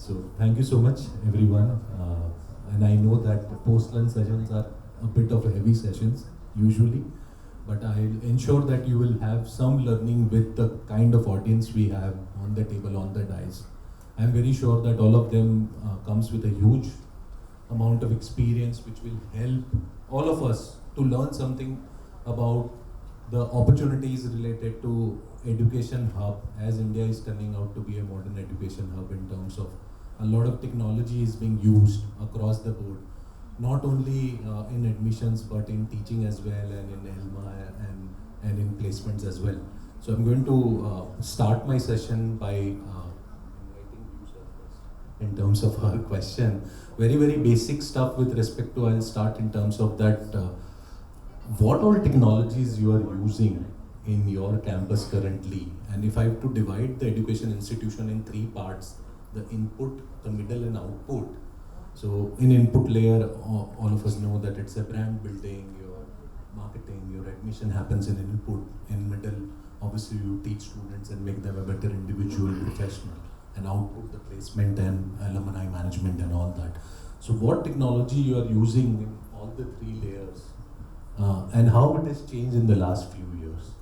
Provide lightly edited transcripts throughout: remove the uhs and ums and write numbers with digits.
So thank you so much, everyone. And I know that post-lunch sessions are a bit of heavy sessions usually, but I'll ensure that you will have some learning with the kind of audience we have on the table, on the dais. I'm very sure that all of them comes with a huge amount of experience which will help all of us to learn something about the opportunities related to education hub, as India is turning out to be a modern education hub in terms of a lot of technology is being used across the board, not only in admissions but in teaching as well, and in ELMA and in placements as well. So I'm going to start my session by inviting you, sir, first in terms of our question. Very basic stuff with respect to, I'll start in terms of that, what all technologies you are using in your campus currently, and if I have to divide the education institution in three parts: the input, the middle and output. So in input layer, all of us know that it's a brand building, your marketing, your admission happens in input. In middle, obviously you teach students and make them a better individual professional, and output, the placement and alumni management and all that. So what technology you are using in all the three layers, and how it has changed in the last few years?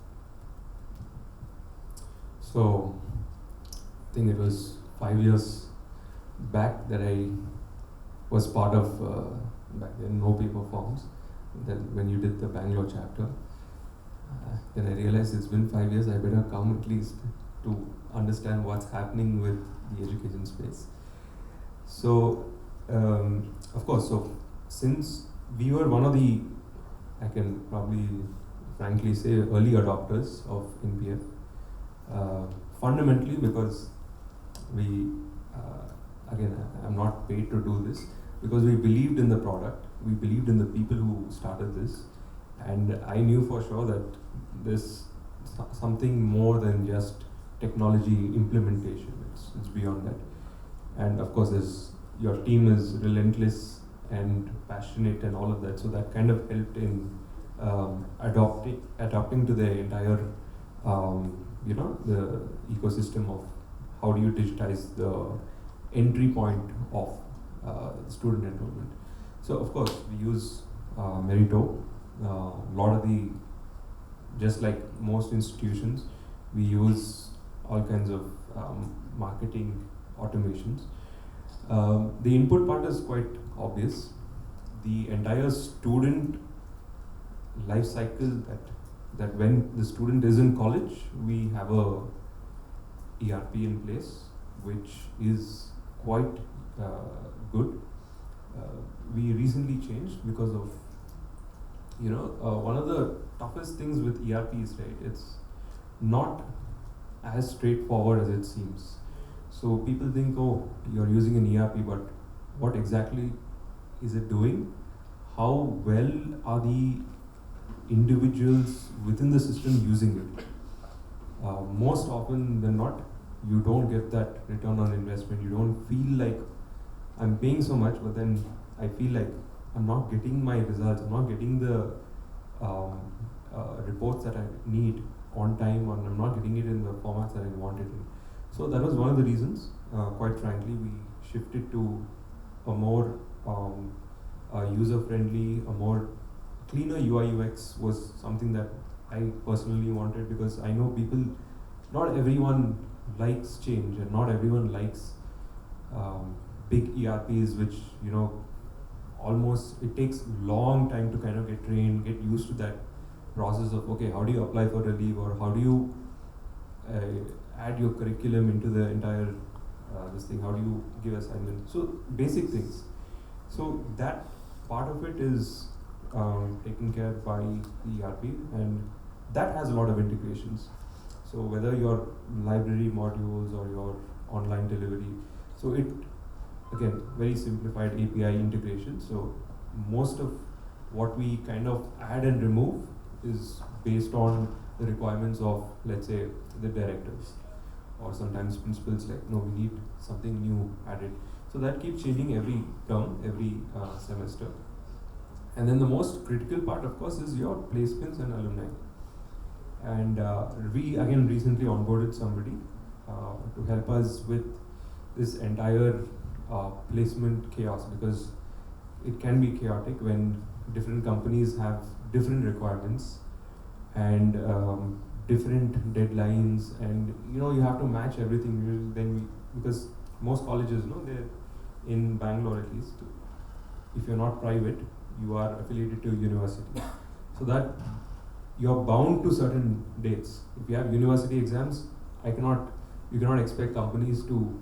So I think it was 5 years back that I was part of back then NoPaperForms. Then when you did the Bangalore chapter, then I realized it's been 5 years. I better come at least to understand what's happening with the education space. So of course, so since we were one of the, I can probably frankly say, early adopters of NPF, fundamentally because we, again, I'm not paid to do this, because we believed in the product, we believed in the people who started this, and I knew for sure that there's something more than just technology implementation. It's beyond that. And of course, your team is relentless and passionate and all of that, so that kind of helped in adapting to the entire the ecosystem of how do you digitize the entry point of student enrollment. So of course we use Meritto. A lot of the, just like most institutions, we use all kinds of marketing automations. The input part is quite obvious. The entire student life cycle, that when the student is in college, we have a ERP in place, which is quite good. We recently changed because of, one of the toughest things with ERP is, right, it's not as straightforward as it seems. So people think, oh, you're using an ERP, but what exactly is it doing? How well are the individuals within the system using it? Most often than not, you don't get that return on investment. You don't feel like I'm paying so much, but then I feel like I'm not getting my results. I'm not getting the reports that I need on time, or I'm not getting it in the formats that I wanted in. So that was one of the reasons, quite frankly, we shifted to a more user-friendly, a more cleaner UI UX was something that I personally wanted, because I know people, not everyone likes change, and not everyone likes big ERPs, which almost it takes long time to kind of get trained, get used to that process of, okay, how do you apply for a leave, or how do you add your curriculum into the entire this thing, how do you give assignments, so basic things. So that part of it is taken care by the ERP, and that has a lot of integrations. So whether your library modules or your online delivery, so it, again, very simplified API integration. So most of what we kind of add and remove is based on the requirements of, let's say, the directors, or sometimes principals, like, no, we need something new added. So that keeps changing every term, every semester. And then the most critical part, of course, is your placements and alumni. And we, again, recently onboarded somebody to help us with this entire placement chaos, because it can be chaotic when different companies have different requirements and different deadlines, and you have to match everything. Because most colleges, they're in Bangalore at least. If you're not private, you are affiliated to a university, so that you're bound to certain dates. If you have university exams, you cannot expect companies to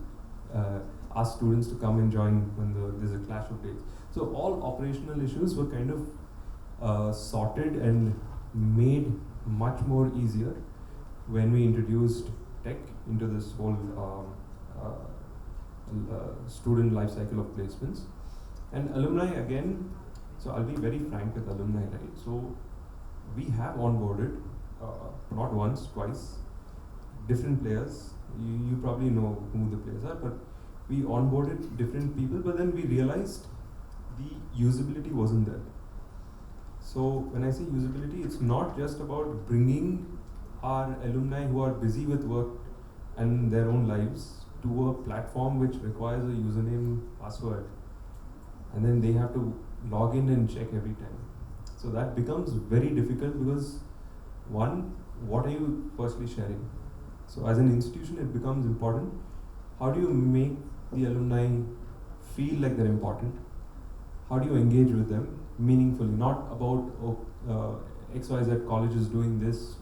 ask students to come and join when there's a clash of dates. So all operational issues were kind of sorted and made much more easier when we introduced tech into this whole student life cycle of placements. And alumni, again, so I'll be very frank with alumni, right? So we have onboarded, not once, twice, different players. You probably know who the players are, but we onboarded different people, but then we realized the usability wasn't there. So when I say usability, it's not just about bringing our alumni who are busy with work and their own lives to a platform which requires a username, password, and then they have to log in and check every time. So that becomes very difficult because, one, what are you firstly sharing? So as an institution, it becomes important. How do you make the alumni feel like they're important? How do you engage with them meaningfully? Not about XYZ college is doing this,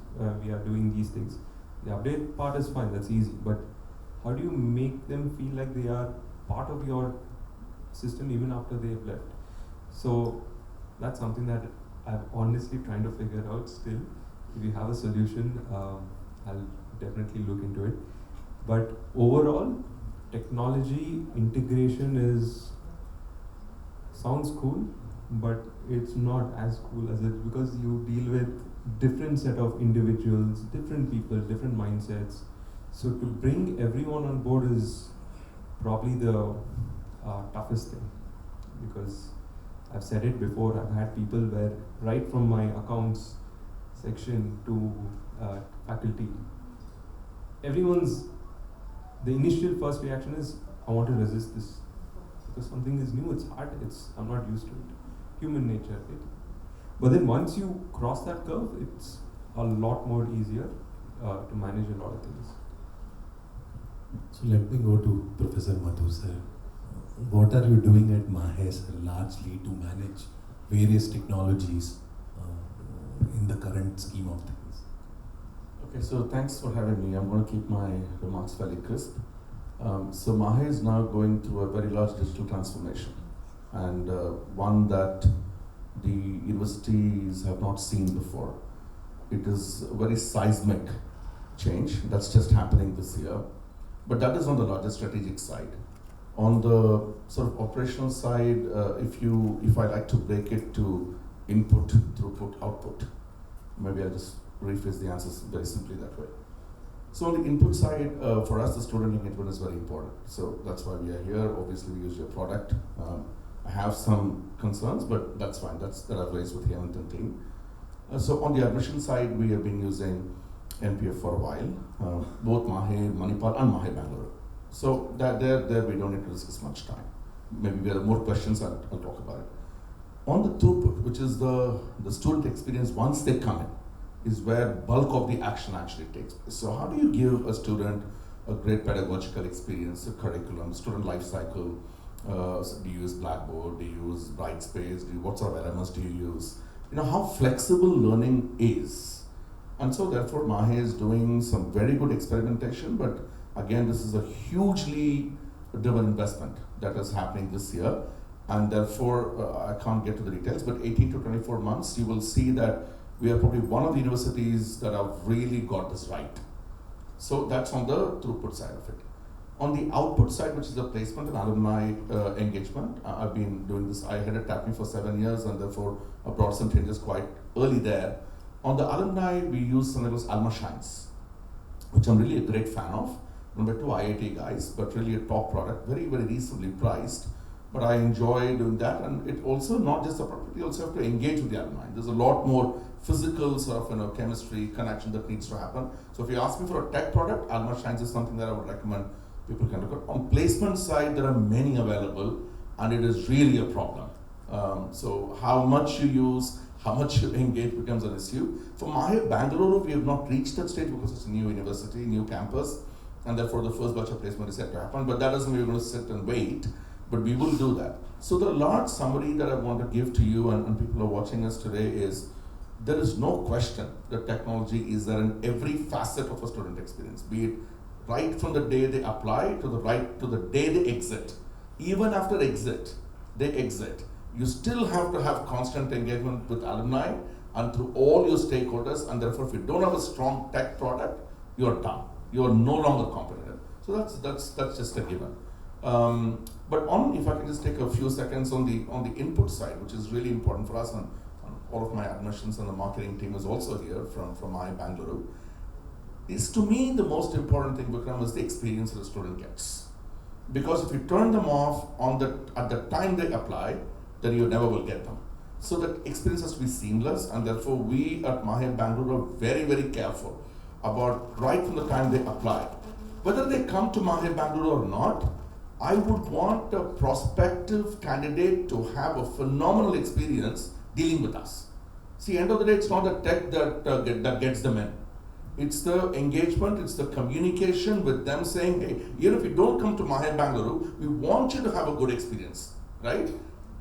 we are doing these things. The update part is fine, that's easy. But how do you make them feel like they are part of your system even after they have left? So that's something that I'm honestly trying to figure out still. If you have a solution, I'll definitely look into it. But overall, technology integration sounds cool, but it's not as cool as it, because you deal with different set of individuals, different people, different mindsets. So to bring everyone on board is probably the toughest thing, because I've said it before, I've had people where right from my accounts section to faculty, the initial first reaction is, I want to resist this, because something is new, it's hard, I'm not used to it. Human nature, right? But then once you cross that curve, it's a lot more easier to manage a lot of things. So let me go to Professor Madhu sir. What are you doing at Mahe sir largely to manage various technologies in the current scheme of things? Okay, so thanks for having me. I'm going to keep my remarks fairly crisp. So Mahe is now going through a very large digital transformation, and one that the universities have not seen before. It is a very seismic change that's just happening this year, but that is on the larger strategic side. On the sort of operational side, if I like to break it to input, throughput, output, maybe I'll just rephrase the answers very simply that way. So on the input side, for us, the student engagement is very important. So that's why we are here. Obviously, we use your product. I have some concerns, but that's fine. That I've raised with Hemant and team. So on the admission side, we have been using NPF for a while, both Mahe, Manipal, and Mahe Bangalore. So there we don't need to discuss much time. Maybe there are more questions, I'll talk about it. On the throughput, which is the student experience once they come in, is where bulk of the action actually takes place. So how do you give a student a great pedagogical experience, a curriculum, student life cycle? So do you use Blackboard? Do you use Brightspace? What sort of LMS do you use? How flexible learning is. And so therefore Mahe is doing some very good experimentation, but again, this is a hugely driven investment that is happening this year. And therefore, I can't get to the details, but 18 to 24 months, you will see that we are probably one of the universities that have really got this right. So that's on the throughput side of it. On the output side, which is the placement and alumni engagement, I've been doing this. I headed TAPME for 7 years, and therefore I brought some changes quite early there. On the alumni, we use something called Alma Shines, which I'm really a great fan of. Number 2 IIT guys, but really a top product, very, very reasonably priced. But I enjoy doing that, and it also not just the product, you also have to engage with the alumni. There's a lot more physical sort of chemistry connection that needs to happen. So if you ask me for a tech product, Alma Shines is something that I would recommend people can record. On placement side, there are many available, and it is really a problem. So how much you use, how much you engage becomes an issue. For Bangalore, we have not reached that stage because it's a new university, new campus, and therefore the first batch of placement is yet to happen. But that doesn't mean we're going to sit and wait, but we will do that. So the large summary that I want to give to you and people are watching us today is, there is no question that technology is there in every facet of a student experience, be it right from the day they apply to the day they exit. Even after they exit, you still have to have constant engagement with alumni and through all your stakeholders, and therefore if you don't have a strong tech product, you're done. You're no longer competitive. So that's just a given. But if I can just take a few seconds on the input side, which is really important for us, and all of my admissions and the marketing team is also here from Bangalore, is to me the most important thing, Vikram, is the experience that the student gets. Because if you turn them off at the time they apply, then you never will get them. So the experience has to be seamless, and therefore we at Bangalore are very, very careful about right from the time they apply. Whether they come to Bangalore or not, I would want a prospective candidate to have a phenomenal experience dealing with us. See, end of the day, it's not the tech that gets them in. It's the engagement, it's the communication with them saying, hey, even if you don't come to Bangalore, we want you to have a good experience, right?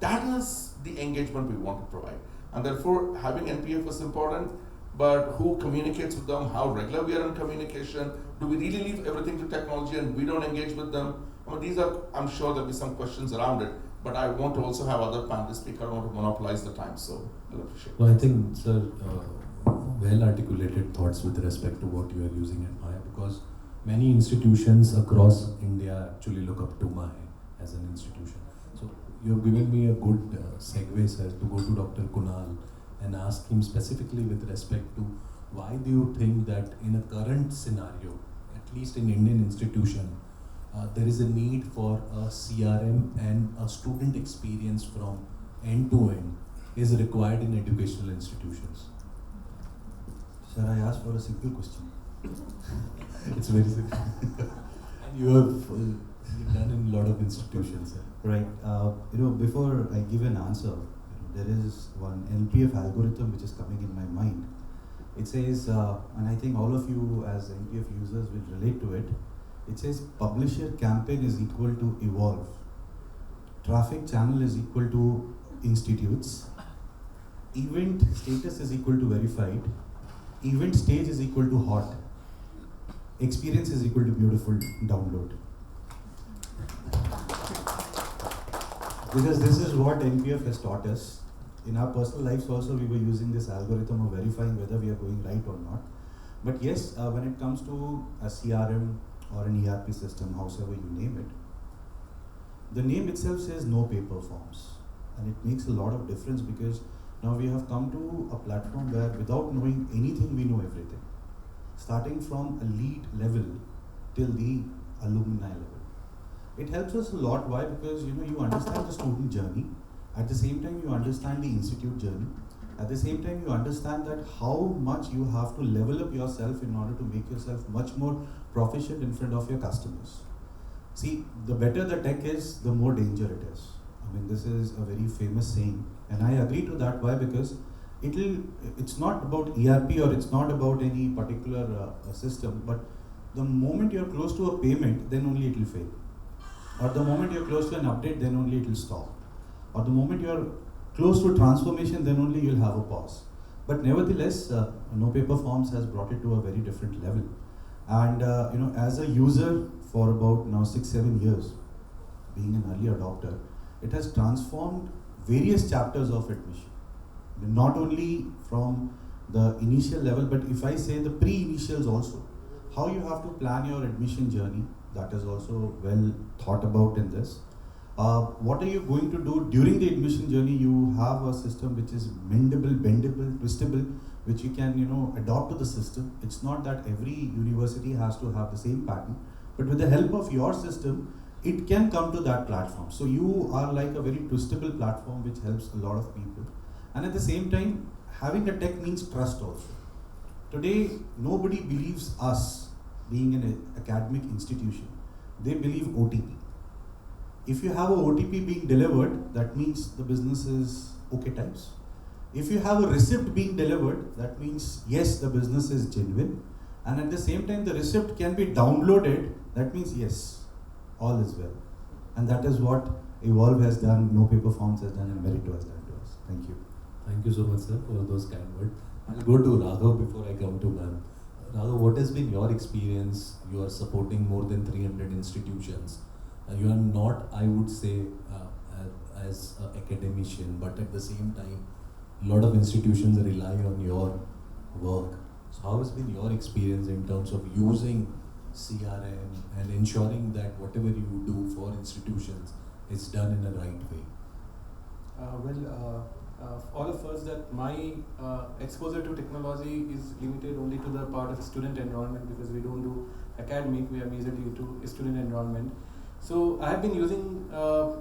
That is the engagement we want to provide. And therefore, having NPF is important, but who communicates with them, how regular we are in communication, do we really leave everything to technology and we don't engage with them? I mean, these are, I'm sure there'll be some questions around it, but I want to also have other panelists speak. I don't want to monopolize the time, so I'll appreciate it. Well, I think, sir, well articulated thoughts with respect to what you are using at Maya, because many institutions across India actually look up to Maya as an institution. So you have given me a good segue, sir, to go to Dr. Kunal and ask him specifically with respect to why do you think that in a current scenario, at least in Indian institution, there is a need for a CRM and a student experience from end to end is required in educational institutions? Sir, I asked for a simple question. It's very simple. And you have you've done in a lot of institutions, sir. Right. Before I give an answer, there is one NPF algorithm which is coming in my mind. It says, and I think all of you as NPF users will relate to it. It says publisher campaign is equal to evolve. Traffic channel is equal to institutes. Event status is equal to verified. Event stage is equal to hot. Experience is equal to beautiful download. Because this is what NPF has taught us. In our personal lives also, we were using this algorithm of verifying whether we are going right or not. But yes, when it comes to a CRM or an ERP system, however you name it, the name itself says NoPaperForms. And it makes a lot of difference because now we have come to a platform where without knowing anything, we know everything. Starting from a lead level till the alumni level. It helps us a lot. Why? Because you understand the student journey. At the same time, you understand the institute journey. At the same time, you understand that how much you have to level up yourself in order to make yourself much more proficient in front of your customers. See, the better the tech is, the more danger it is. I mean, this is a very famous saying, and I agree to that. Why? Because it's not about ERP or it's not about any particular system, but the moment you're close to a payment, then only it will fail. Or the moment you're close to an update, then only it will stop. Or the moment you're close to transformation, then only you'll have a pause. But nevertheless, NoPaperForms has brought it to a very different level. And as a user for about now 6-7 years, being an early adopter, it has transformed various chapters of admission. Not only from the initial level, but if I say the pre-initials also, how you have to plan your admission journey, that is also well thought about in this. What are you going to do during the admission journey? You have a system which is mendable, bendable, twistable, which you can adopt to the system. It's not that every university has to have the same pattern, but with the help of your system, it can come to that platform. So you are like a very twistable platform which helps a lot of people. And at the same time, having a tech means trust also. Today, nobody believes us being an academic institution. they believe OTP. If you have a OTP being delivered, that means the business is okay types. If you have a receipt being delivered, that means yes, the business is genuine. And at the same time, the receipt can be downloaded, that means yes, all is well. And that is what Evolve has done, NoPaperForms has done, and Meritto has done to us. Thank you. Thank you so much, sir, for those kind words. I'll go to Raghav before I come to ma'am. Raghav, what has been your experience? You are supporting more than 300 institutions. You are not, I would say, as an academician, but at the same time, a lot of institutions rely on your work. So how has been your experience in terms of using CRM and ensuring that whatever you do for institutions is done in a right way? All of us that my exposure to technology is limited only to the part of student enrollment, because we don't do academic, we are majorly into student enrollment. So I have been using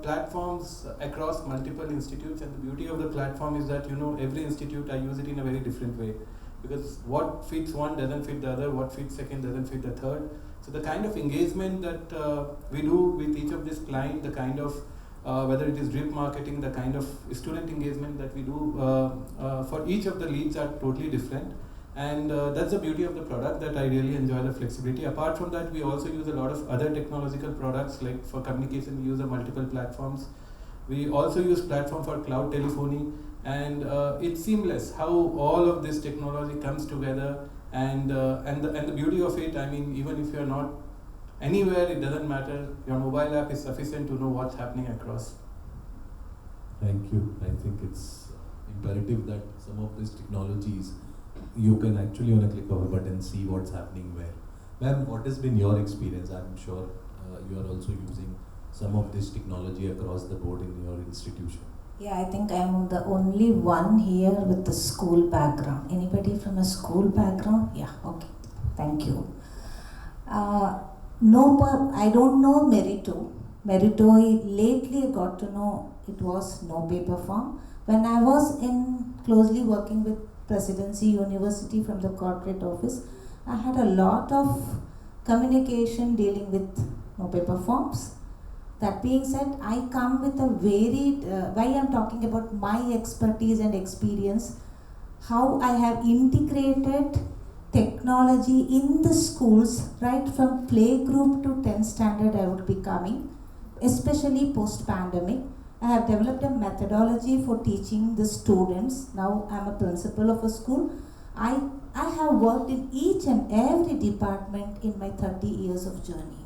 platforms across multiple institutes, and the beauty of the platform is that every institute I use it in a very different way, because what fits one doesn't fit the other, what fits second doesn't fit the third. So the kind of engagement that we do with each of these clients, the kind of whether it is drip marketing, the kind of student engagement that we do for each of the leads are totally different. And that's the beauty of the product, that I really enjoy the flexibility. Apart from that, we also use a lot of other technological products, like for communication we use multiple platforms. We also use platform for cloud telephony, and it's seamless how all of this technology comes together. And the beauty of it, I mean, even if you're not anywhere, it doesn't matter. Your mobile app is sufficient to know what's happening across. Thank you. I think it's imperative that some of these technologies you can actually on a click of a button see what's happening where. Ma'am, what has been your experience? I'm sure you are also using some of this technology across the board in your institution. Yeah, I think I'm the only one here with the school background. Anybody from a school background? Yeah, okay. Thank you. No, I don't know Meritto. Lately I got to know it was NoPaperForm. When I was closely working with Presidency University from the corporate office, I had a lot of communication dealing with NoPaperForms. That being said, I come with a varied, why I'm talking about my expertise and experience, how I have integrated technology in the schools, right from playgroup to 10th standard I would be coming, especially post-pandemic. I have developed a methodology for teaching the students. Now I'm a principal of a school. I have worked in each and every department in my 30 years of journey.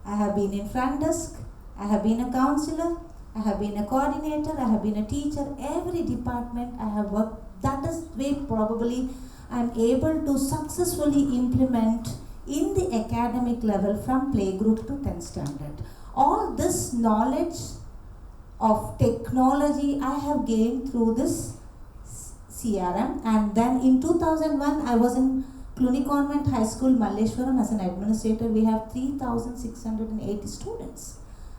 I have been in front desk, I have been a counselor, I have been a coordinator, I have been a teacher. Every department I have worked. That is the way probably I am able to successfully implement in the academic level from playgroup to 10th standard. All this knowledge of technology I have gained through this CRM, and then in 2001 I was in Cluny Convent High School, Malleshwaram, as an administrator. We have 3,680 students.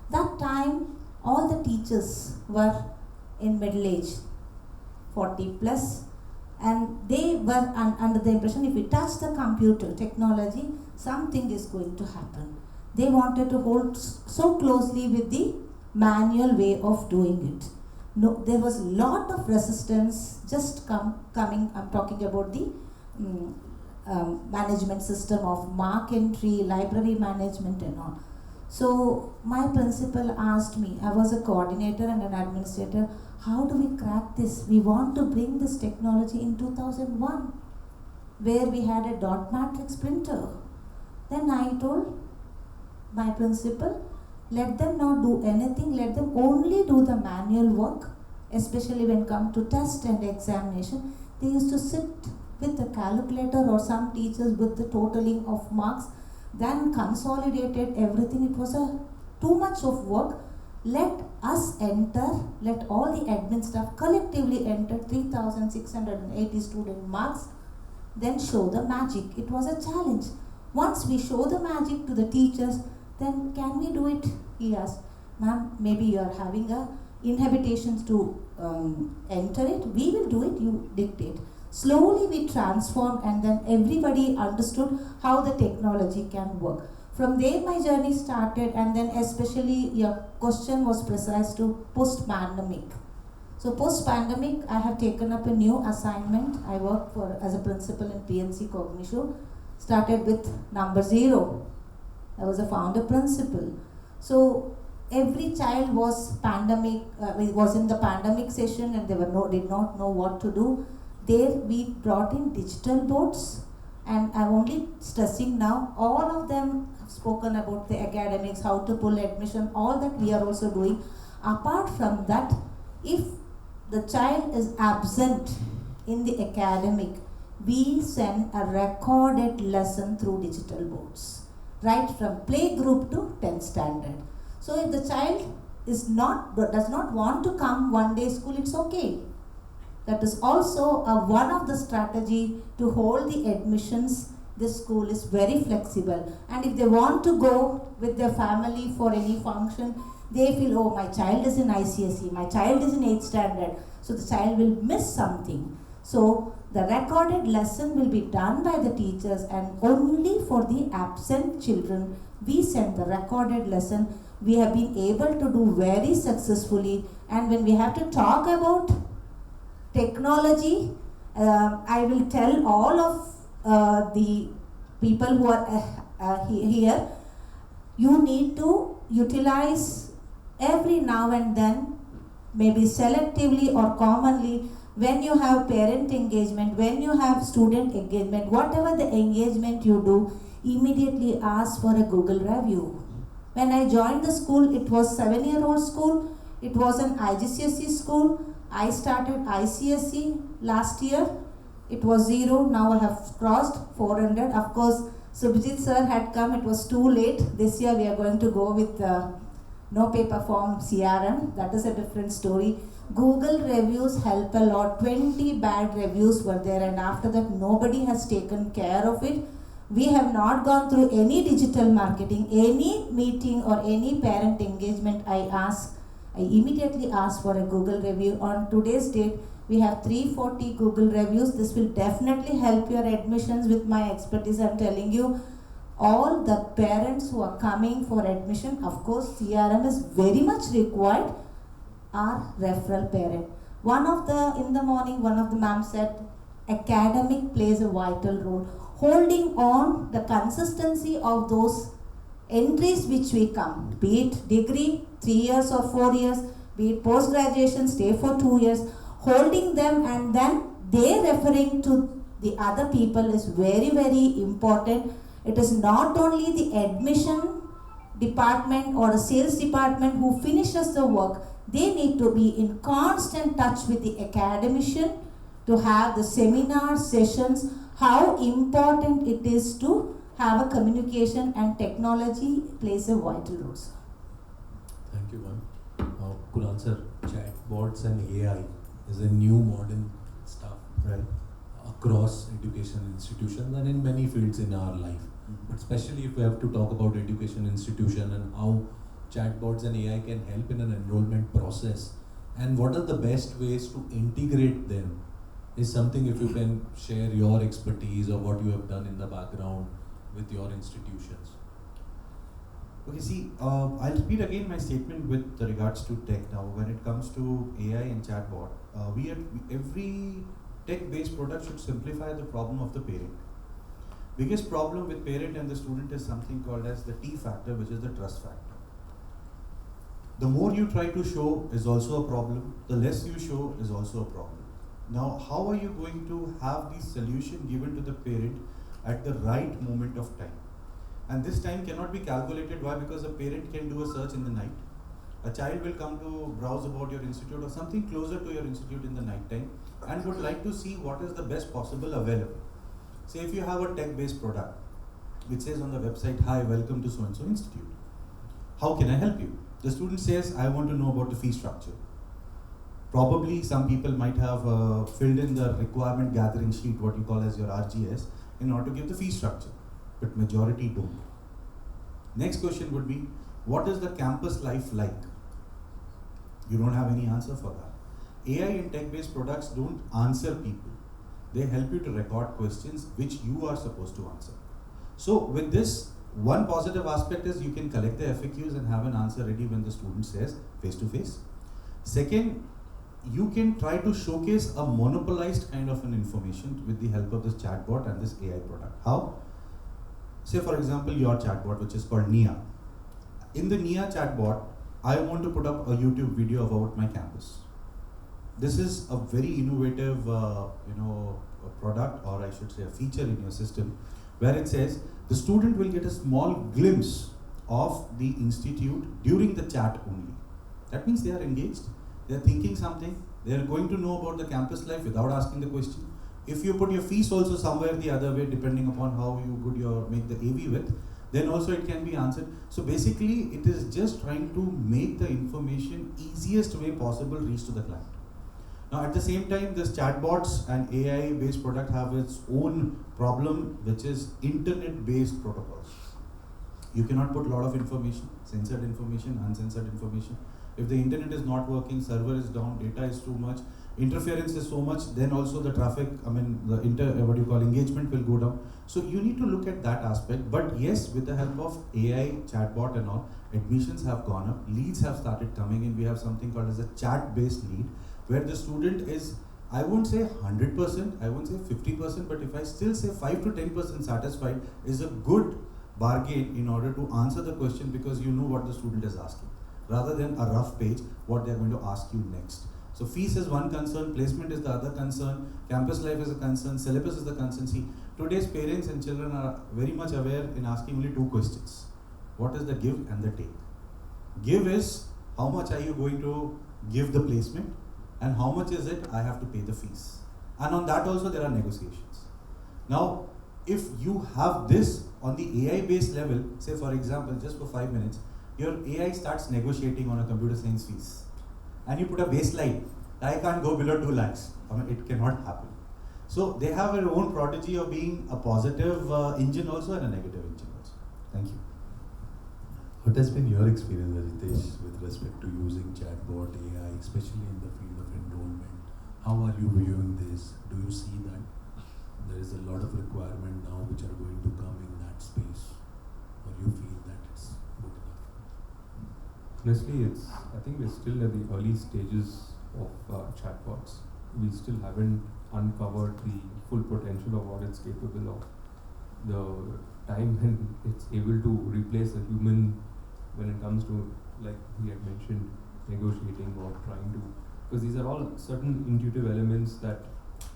That time all the teachers were in middle age, 40 plus, and they were under the impression if we touch the computer technology, something is going to happen. They wanted to hold so closely with the manual way of doing it. No, there was a lot of resistance just coming. I'm talking about the management system of mark entry, library management and all. So my principal asked me, I was a coordinator and an administrator, how do we crack this? We want to bring this technology in 2001, where we had a dot matrix printer. Then I told my principal, let them not do anything, let them only do the manual work, especially when come to test and examination. They used to sit with a calculator, or some teachers with the totaling of marks, then consolidated everything. It was too much of work. Let us enter, let all the admin staff collectively enter 3,680 student marks, then show the magic. It was a challenge. Once we show the magic to the teachers, then can we do it? He asked, ma'am, maybe you are having inhibitations to enter it. We will do it, you dictate. Slowly we transformed, and then everybody understood how the technology can work. From there my journey started, and then especially your question was precise to post-pandemic. So post-pandemic, I have taken up a new assignment. I work as a principal in PNC Cognition. Started with number 0. I was a founder principal. So every child was in the pandemic session, and they did not know what to do. There we brought in digital boards, and I'm only stressing now, all of them have spoken about the academics, how to pull admission, all that we are also doing. Apart from that, if the child is absent in the academic, we send a recorded lesson through digital boards, right from play group to 10th standard. So if the child does not want to come one day school, it's okay. That is also one of the strategy to hold the admissions. This school is very flexible, and if they want to go with their family for any function, they feel, oh, my child is in ICSE, my child is in 8th standard, so the child will miss something. So the recorded lesson will be done by the teachers, and only for the absent children we send the recorded lesson. We have been able to do very successfully, and when we have to talk about technology, I will tell all of the people who are here, you need to utilize every now and then, maybe selectively or commonly, when you have parent engagement, when you have student engagement, whatever the engagement you do, immediately ask for a Google review. When I joined the school, it was 7-year-old school. It was an IGCSE school. I started ICSE last year. It was 0. Now I have crossed 400. Of course, Subhajit sir had come. It was too late. This year we are going to go with NoPaperForms CRM. That is a different story. Google reviews help a lot. 20 bad reviews were there, and after that nobody has taken care of it. We have not gone through any digital marketing, any meeting or any parent engagement. I immediately ask for a Google review. On today's date, we have 340 Google reviews. This will definitely help your admissions. With my expertise, I'm telling you, all the parents who are coming for admission, of course, CRM is very much required, are referral parent. In the morning, one of the ma'am said, academic plays a vital role. Holding on the consistency of those entries which we come, be it degree, 3 years or 4 years, be it post-graduation, stay for 2 years, holding them and then they referring to the other people is very, very important. It is not only the admission department or a sales department who finishes the work, they need to be in constant touch with the academician to have the seminar sessions, how important it is to have a communication, and technology plays a vital role. Thank you, ma'am. Kunal sir, chatbots and AI is a new modern stuff, right, across education institutions and in many fields in our life. But especially if we have to talk about education institution and how chatbots and AI can help in an enrollment process, and what are the best ways to integrate them, is something if you can share your expertise or what you have done in the background with your institutions. Okay, see, I'll repeat again my statement with regards to tech now. When it comes to AI and chatbot, every tech-based product should simplify the problem of the parent. Biggest problem with parent and the student is something called as the T factor, which is the trust factor. The more you try to show is also a problem, the less you show is also a problem. Now, how are you going to have the solution given to the parent at the right moment of time? And this time cannot be calculated. Why? Because a parent can do a search in the night. A child will come to browse about your institute or something closer to your institute in the night time and would like to see what is the best possible available. Say if you have a tech-based product which says on the website, hi, welcome to so-and-so institute. How can I help you? The student says, I want to know about the fee structure. Probably some people might have filled in the requirement gathering sheet, what you call as your RGS, in order to give the fee structure, but majority don't. Next question would be, what is the campus life like? You don't have any answer for that. AI and tech-based products don't answer people. They help you to record questions which you are supposed to answer. So with this, one positive aspect is you can collect the FAQs and have an answer ready when the student says face to face. Second, you can try to showcase a monopolized kind of an information with the help of this chatbot and this AI product. How? Say for example your chatbot, which is called Nia. In the Nia chatbot, I want to put up a YouTube video about my campus. This is a very innovative a product, or I should say a feature in your system, where it says the student will get a small glimpse of the institute during the chat only. That means they are engaged, they are thinking something, they are going to know about the campus life without asking the question. If you put your fees also somewhere the other way, depending upon how you good your make the AV with, then also it can be answered. So basically it is just trying to make the information easiest way possible reach to the client. Now at the same time, this chatbots and AI based product have its own problem, which is internet based protocols. You cannot put a lot of information, censored information, uncensored information. If the internet is not working, server is down, data is too much, interference is so much, then also the traffic, engagement will go down. So you need to look at that aspect. But yes, with the help of AI, chatbot and all, admissions have gone up, leads have started coming in. We have something called as a chat-based lead, where the student is, I won't say 100%, I won't say 50%, but if I still say 5 to 10% satisfied, is a good bargain in order to answer the question, because you know what the student is asking, rather than a rough page, what they are going to ask you next. So fees is one concern, placement is the other concern, campus life is a concern, syllabus is the concern. See, today's parents and children are very much aware in asking only two questions. What is the give and the take? Give is, how much are you going to give the placement, and how much is it I have to pay the fees. And on that also there are negotiations. Now, if you have this on the AI based level, say for example, just for 5 minutes, your AI starts negotiating on a computer science fees. And you put a baseline, I can't go below 2 lakhs. It cannot happen. So they have their own prodigy of being a positive engine also and a negative engine also. Thank you. What has been your experience, Ritesh, with respect to using chatbot AI, especially in the field of enrollment? How are you viewing this? Do you see that there is a lot of requirement now which are going to come in that space, or you feel that it's good enough? Honestly, I think we're still at the early stages of chatbots. We still haven't uncovered the full potential of what it's capable of. The time when it's able to replace a human when it comes to, like we had mentioned, negotiating or trying to, because these are all certain intuitive elements that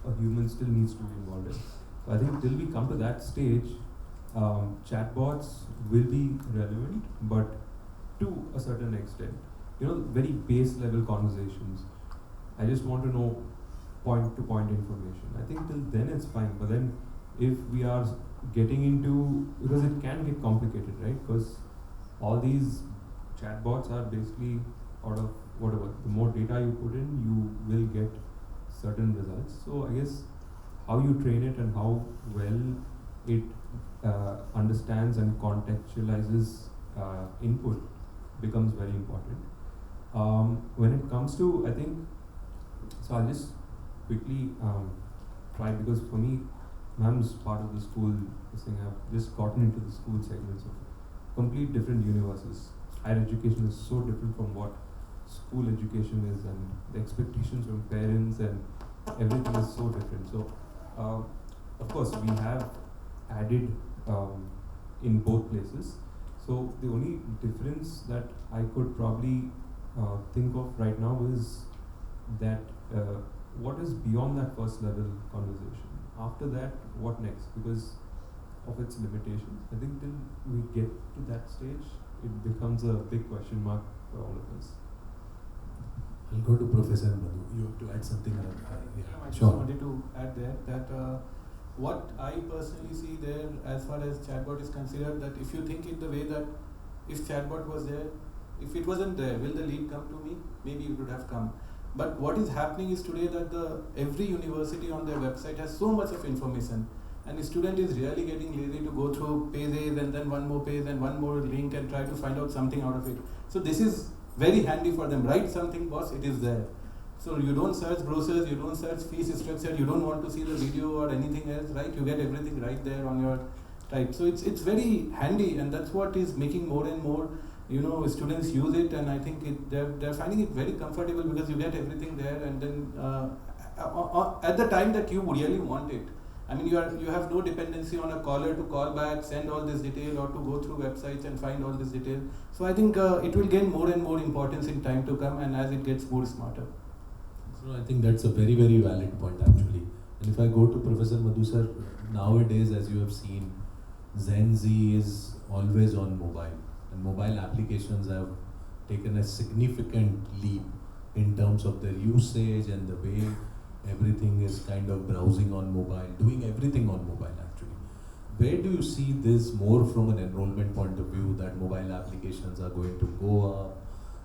a human still needs to be involved in. So I think till we come to that stage, chatbots will be relevant, but to a certain extent. Very base level conversations. I just want to know point to point information. I think till then it's fine, but then if we are getting into, because it can get complicated, right? Because all these chatbots are basically out of whatever, the more data you put in, you will get certain results. So I guess how you train it and how well it understands and contextualizes input becomes very important. When it comes to, I think, so I'll just quickly try, because for me, ma'am's part of the school, this thing, I've just gotten into the school segments of complete different universes. Higher education is so different from what school education is, and the expectations from parents and everything is so different. So, of course, we have added in both places. So the only difference that I could probably think of right now is that what is beyond that first level conversation? After that, what next? Because of its limitations. I think till we get to that stage, it becomes a big question mark for all of us. I'll go to Professor Madhu. You have to add something. I just wanted to add there that what I personally see there as far as chatbot is considered, that if you think in the way that if chatbot was there, if it wasn't there, will the lead come to me? Maybe it would have come. But what is happening is today that every university on their website has so much of information, and the student is really getting lazy to go through page A and then one more page and one more link and try to find out something out of it. So this is very handy for them. Write something, boss, it is there. So you don't search brochures, you don't search fees structure, you don't want to see the video or anything else, right? You get everything right there on your right? So it's very handy, and that's what is making more and more, students use it, and I think they're finding it very comfortable because you get everything there, and then at the time that you really want it. I mean, you have no dependency on a caller to call back, send all this detail, or to go through websites and find all this detail. So I think it will gain more and more importance in time to come, and as it gets more smarter. So I think that's a very, very valid point actually. And if I go to Professor Madhu sir, nowadays, as you have seen, Gen Z is always on mobile, and mobile applications have taken a significant leap in terms of their usage and the way everything is kind of browsing on mobile, doing everything on mobile actually. Where do you see this more from an enrollment point of view, that mobile applications are going to go up?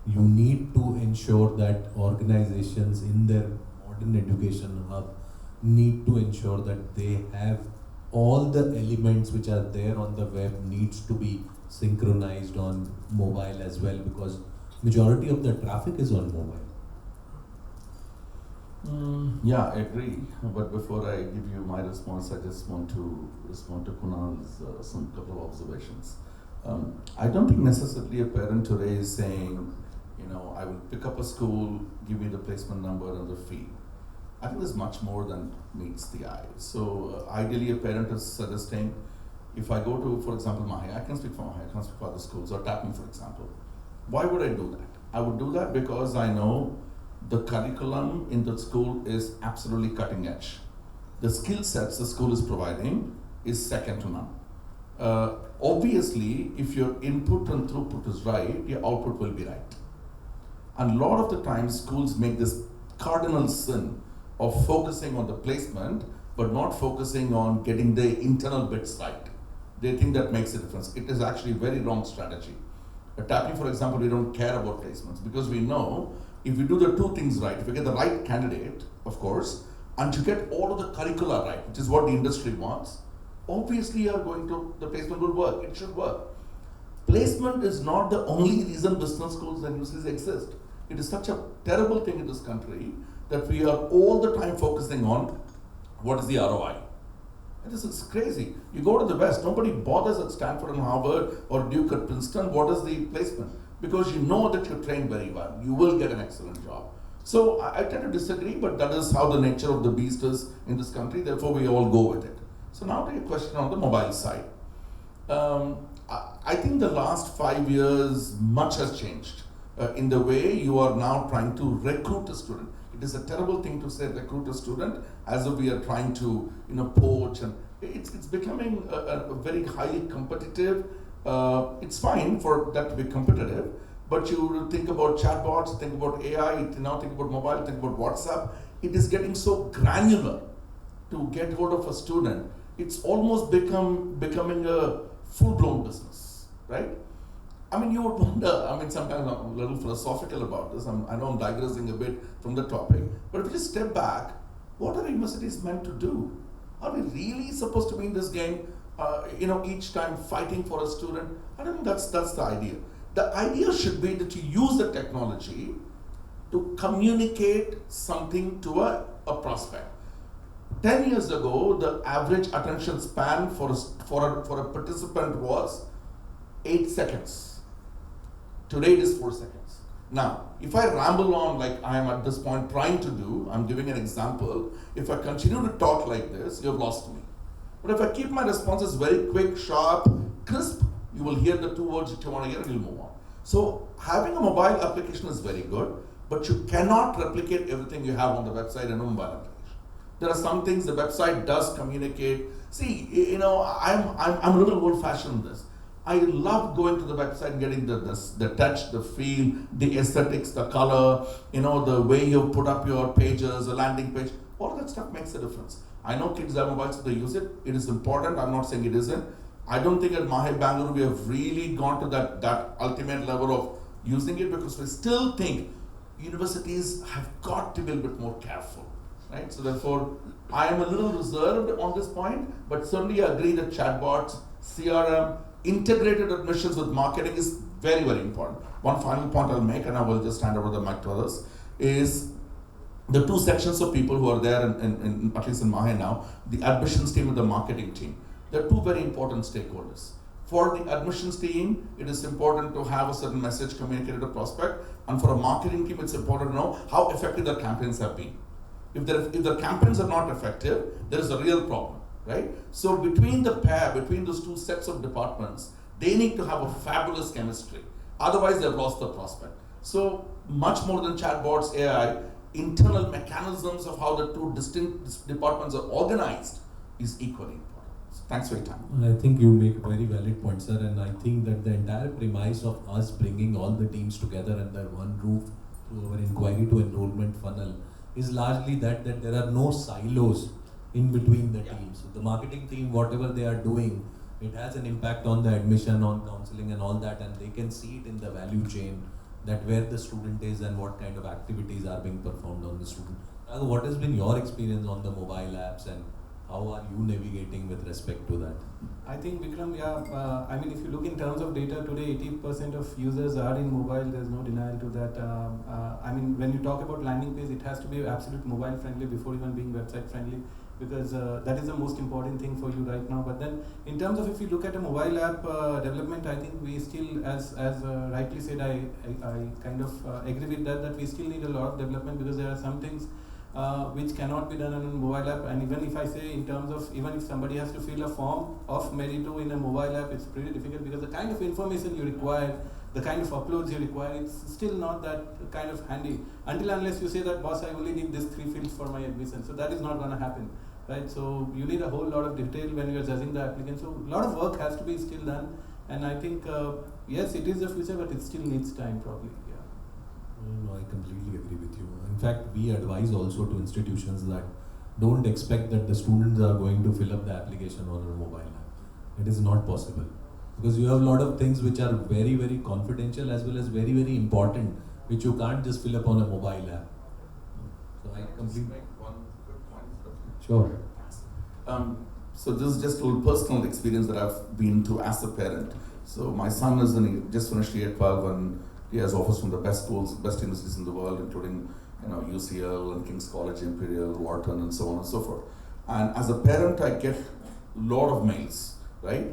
You need to ensure that organizations in their modern education hub need to ensure that they have all the elements which are there on the web needs to be synchronized on mobile as well, because majority of the traffic is on mobile. Yeah, I agree. But before I give you my response, I just want to respond to Kunal's some couple of observations. I don't think necessarily a parent today is saying, I will pick up a school, give me the placement number and the fee. I think there's much more than meets the eye. So ideally, a parent is suggesting, if I go to, for example, Mahi, I can speak for Mahi, I can speak for other schools, or Tappan, for example. Why would I do that? I would do that because I know the curriculum in the school is absolutely cutting edge. The skill sets the school is providing is second to none. Obviously, if your input and throughput is right, your output will be right. And a lot of the times, schools make this cardinal sin of focusing on the placement, but not focusing on getting the internal bits right. They think that makes a difference. It is actually a very wrong strategy. At Tapping, for example, we don't care about placements because we know if we do the two things right, if we get the right candidate, of course, and you get all of the curricula right, which is what the industry wants, obviously the placement will work. It should work. Placement is not the only reason business schools and universities exist. It is such a terrible thing in this country that we are all the time focusing on what is the ROI. And this is crazy. You go to the West, nobody bothers at Stanford and Harvard or Duke at Princeton, what is the placement? Because you know that you're trained very well. You will get an excellent job. So I tend to disagree, but that is how the nature of the beast is in this country, therefore we all go with it. So now to your question on the mobile side. I think the last 5 years, much has changed in the way you are now trying to recruit a student. It is a terrible thing to say recruit a student as if we are trying to poach, and it's becoming a very highly competitive. It's fine for that to be competitive, but you think about chatbots, think about AI, now think about mobile, think about WhatsApp. It is getting so granular to get hold of a student. It's almost becoming a full-blown business, right? I mean, you would wonder, sometimes I'm a little philosophical about this. I know I'm digressing a bit from the topic, but if you just step back, what are universities meant to do? Are we really supposed to be in this game, each time fighting for a student? I don't think that's the idea. The idea should be that you use the technology to communicate something to a prospect. 10 years ago, the average attention span for a participant was 8 seconds. Today it is 4 seconds. Now, if I ramble on like I am at this point trying to do, I'm giving an example, if I continue to talk like this, you have lost me. But if I keep my responses very quick, sharp, crisp, you will hear the 2 words that you want to hear and you'll move on. So having a mobile application is very good, but you cannot replicate everything you have on the website in a mobile application. There are some things the website does communicate. See, I'm a little old-fashioned in this. I love going to the website and getting the touch, the feel, the aesthetics, the color, the way you put up your pages, the landing page. All that stuff makes a difference. I know kids have mobiles, so they use it. It is important. I'm not saying it isn't. I don't think at Mahi Bangalore we have really gone to that ultimate level of using it, because we still think universities have got to be a bit more careful, right? So therefore, I am a little reserved on this point, but certainly I agree that chatbots, CRM, integrated admissions with marketing is very, very important. One final point I'll make, and I will just hand over the mic to others, is the 2 sections of people who are there, in at least in Mahi now, the admissions team and the marketing team. There are two very important stakeholders. For the admissions team, it is important to have a certain message communicated to prospect, and for a marketing team, it's important to know how effective their campaigns have been. If the campaigns are not effective, there is a real problem, right? So between those two sets of departments, they need to have a fabulous chemistry. Otherwise, they've lost the prospect. So much more than chatbots, AI, internal mechanisms of how the two distinct departments are organized is equally important. So thanks for your time. I think you make a very valid point, sir, and I think that the entire premise of us bringing all the teams together under one roof through our inquiry to enrollment funnel is largely that there are no silos in between the teams. So the marketing team, whatever they are doing, it has an impact on the admission, on counseling and all that, and they can see it in the value chain, that where the student is and what kind of activities are being performed on the student. What has been your experience on the mobile apps, and how are you navigating with respect to that? I think Vikram, I mean, if you look in terms of data today, 80% of users are in mobile. There's no denial to that. I mean, when you talk about landing page, it has to be absolute mobile friendly before even being website friendly, because that is the most important thing for you right now. But then, in terms of if you look at a mobile app development, I think we still, as rightly said, I kind of agree with that we still need a lot of development, because there are some things which cannot be done on a mobile app. And even if I say in terms of, even if somebody has to fill a form of Meritto in a mobile app, it's pretty difficult, because the kind of information you require, the kind of uploads you require, it's still not that kind of handy. Until unless you say that, boss, I only need these 3 fields for my admission. So that is not going to happen, right? So you need a whole lot of detail when you are judging the applicant. So a lot of work has to be still done. And I think, yes, it is the future, but it still needs time probably. No, I completely agree with you. In fact, we advise also to institutions that don't expect that the students are going to fill up the application on a mobile app. It is not possible, because you have a lot of things which are very, very confidential as well as very, very important, which you can't just fill up on a mobile app. So I completely. Make one quick point. Sure. So this is just a little personal experience that I've been through as a parent. So my son is just finished year 12, and he has offers from the best schools, best universities in the world, including UCL and King's College, Imperial, Wharton, and so on and so forth. And as a parent, I get a lot of mails, right?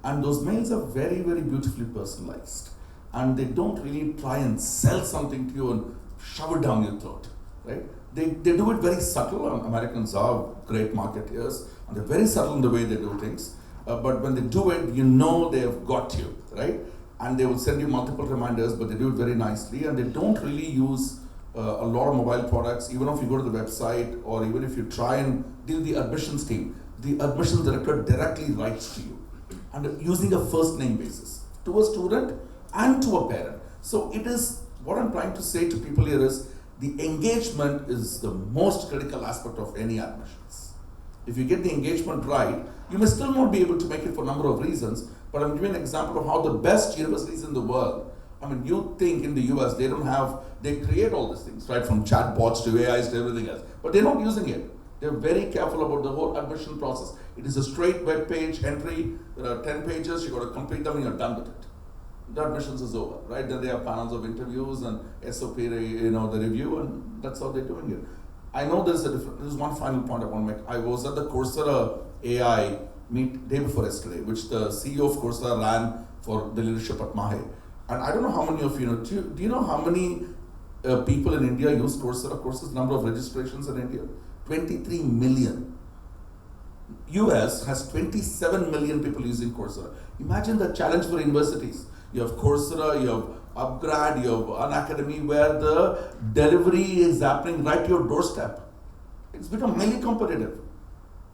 And those mails are very, very beautifully personalized. And they don't really try and sell something to you and shove it down your throat, right? They do it very subtle. Americans are great marketeers, and they're very subtle in the way they do things. But when they do it, you know they have got you, right? And they will send you multiple reminders, but they do it very nicely, and they don't really use a lot of mobile products. Even if you go to the website, or even if you try and deal with the admissions team, the admissions director directly writes to you, and using a first name basis to a student and to a parent. So it is, what I'm trying to say to people here is, the engagement is the most critical aspect of any admissions. If you get the engagement right, you may still not be able to make it for a number of reasons, but I'm giving an example of how the best universities in the world, I mean, you think in the US, they create all these things, right? From chatbots to AIs to everything else, but they're not using it. They're very careful about the whole admission process. It is a straight web page entry. There are 10 pages, you got to complete them and you're done with it. The admissions is over, right? Then they have panels of interviews and SOP, the review, and that's how they're doing it. I know there's one final point I want to make. I was at the Coursera AI meet day before yesterday, which the CEO of Coursera ran for the leadership at Mahe. And I don't know how many of you know, do you know how many people in India use Coursera? Coursera's number of registrations in India? 23 million. US has 27 million people using Coursera. Imagine the challenge for universities. You have Coursera, you have Upgrad, you have Unacademy, where the delivery is happening right to your doorstep. It's become highly competitive,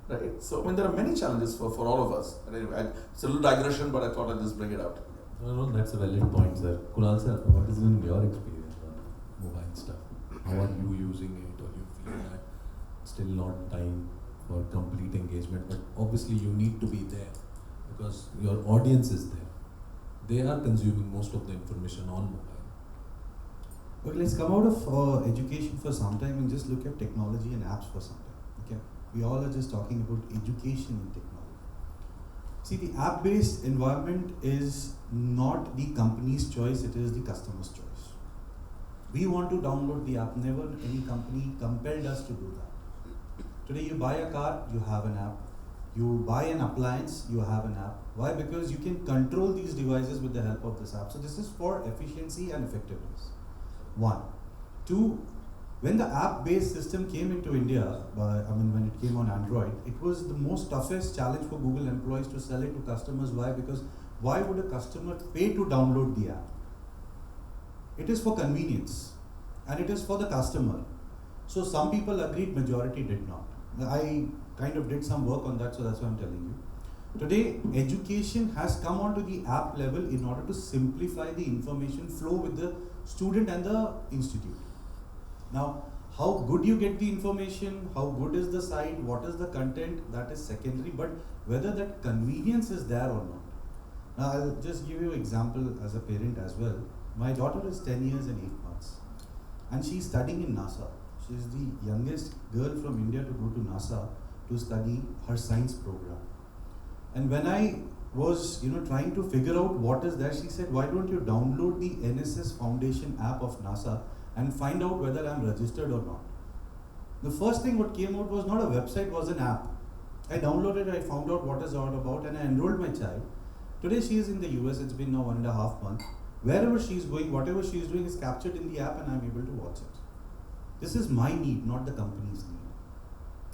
right? So, I mean, there are many challenges for all of us. And anyway, it's a little digression, but I thought I'd just bring it out. No, that's a valid point, sir. Kunal sir, what is in your experience on mobile stuff? How are you using it, or you feel that still not time for complete engagement? But obviously you need to be there, because your audience is there. They are consuming most of the information on mobile. Okay, let's come out of education for some time and just look at technology and apps for some time. Okay, we all are just talking about education and technology. See, the app-based environment is not the company's choice; it is the customer's choice. We want to download the app. Never any company compelled us to do that. Today, you buy a car, you have an app. You buy an appliance, you have an app. Why? Because you can control these devices with the help of this app. So this is for efficiency and effectiveness. One. Two, when the app-based system came into India, when it came on Android, it was the most toughest challenge for Google employees to sell it to customers. Why? Because why would a customer pay to download the app? It is for convenience and it is for the customer. So some people agreed, majority did not. I kind of did some work on that, so that's why I'm telling you. Today, education has come onto the app level in order to simplify the information flow with the student and the institute. Now, how good you get the information, how good is the site, what is the content, that is secondary, but whether that convenience is there or not. Now, I'll just give you an example as a parent as well. My daughter is 10 years and 8 months, and she's studying in NASA. She's the youngest girl from India to go to NASA to study her science program. And when I was trying to figure out what is there, she said, why don't you download the NSS Foundation app of NASA and find out whether I'm registered or not. The first thing what came out was not a website, was an app. I downloaded it, I found out what it's all about, and I enrolled my child. Today she is in the US, it's been now 1.5 months. Wherever she is going, whatever she is doing is captured in the app and I'm able to watch it. This is my need, not the company's need.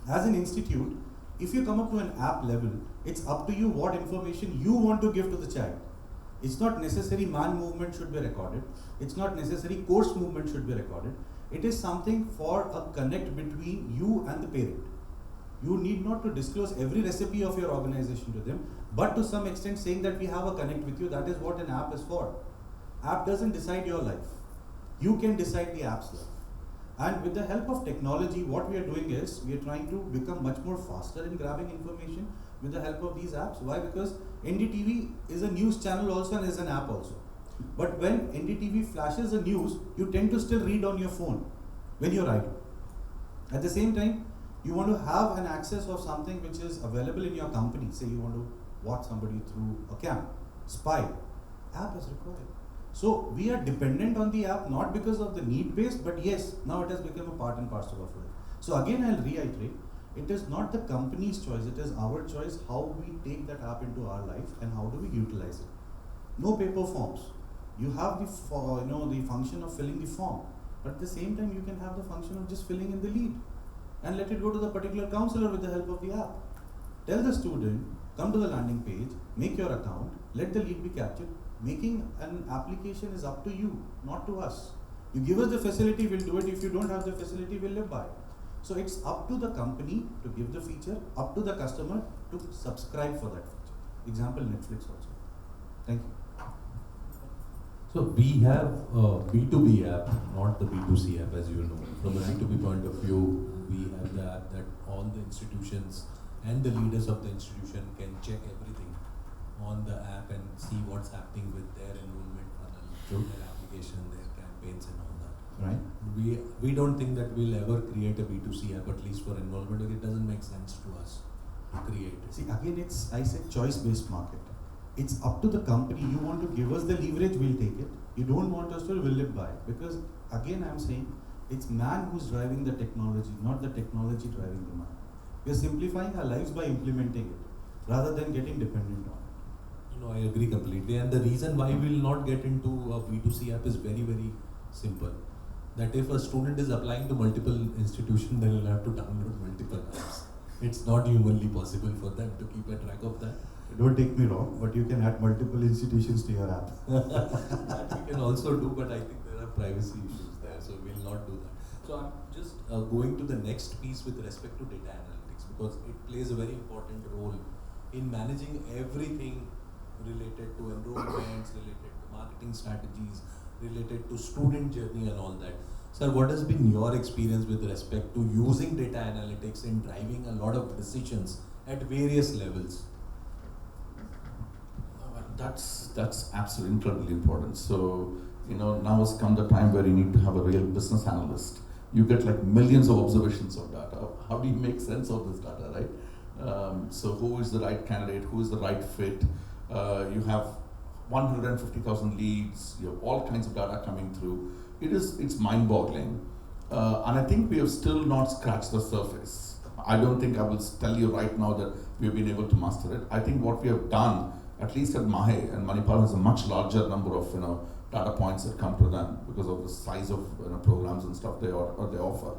As an institute, if you come up to an app level, it's up to you what information you want to give to the child. It's not necessary man movement should be recorded. It's not necessary course movement should be recorded. It is something for a connect between you and the parent. You need not to disclose every recipe of your organization to them, but to some extent saying that we have a connect with you, that is what an app is for. App doesn't decide your life. You can decide the app's life. And with the help of technology, what we are doing is, we are trying to become much more faster in grabbing information with the help of these apps. Why? Because NDTV is a news channel also and is an app also. But when NDTV flashes a news, you tend to still read on your phone when you're idle. At the same time, you want to have an access of something which is available in your company. Say you want to watch somebody through a cam, spy, app is required. So we are dependent on the app, not because of the need based, but yes, now it has become a part and parcel of life. So again, I'll reiterate, it is not the company's choice, it is our choice how we take that app into our life and how do we utilize it. No paper forms. You have the the function of filling the form, but at the same time you can have the function of just filling in the lead and let it go to the particular counselor with the help of the app. Tell the student, come to the landing page, make your account, let the lead be captured. Making an application is up to you, not to us. You give us the facility, we'll do it. If you don't have the facility, we'll live by it. So it's up to the company to give the feature, up to the customer to subscribe for that feature. Example, Netflix also. Thank you. So we have a B2B app, not the B2C app, as you know. From a B2B point of view, we have the app that all the institutions and the leaders of the institution can check everything on the app and see what's happening with their enrollment funnel, their application, their campaigns and all that. Right. We don't think that we'll ever create a B2C app, at least for enrollment, because it doesn't make sense to us to create it. See, again, I said choice-based market. It's up to the company. You want to give us the leverage, we'll take it. You don't want us to, we'll live by it. Because again, I'm saying, it's man who's driving the technology, not the technology driving the man. We're simplifying our lives by implementing it, rather than getting dependent on it. No, I agree completely. And the reason why we will not get into a B2C app is very, very simple. That if a student is applying to multiple institutions, then he'll have to download multiple apps. It's not humanly possible for them to keep a track of that. Don't take me wrong, but you can add multiple institutions to your app. That we can also do, but I think there are privacy issues there, so we'll not do that. So I'm just going to the next piece with respect to data analytics, because it plays a very important role in managing everything related to enrollments, related to marketing strategies, related to student journey and all that. Sir, what has been your experience with respect to using data analytics in driving a lot of decisions at various levels? That's absolutely incredibly important. So, now has come the time where you need to have a real business analyst. You get like millions of observations of data. How do you make sense of this data, right? So who is the right candidate? Who is the right fit? You have 150,000 leads. You have all kinds of data coming through. It's mind-boggling. And I think we have still not scratched the surface. I don't think I will tell you right now that we've been able to master it. I think what we have done, at least at Mahe, and Manipal has a much larger number of data points that come to them because of the size of programs and stuff they offer.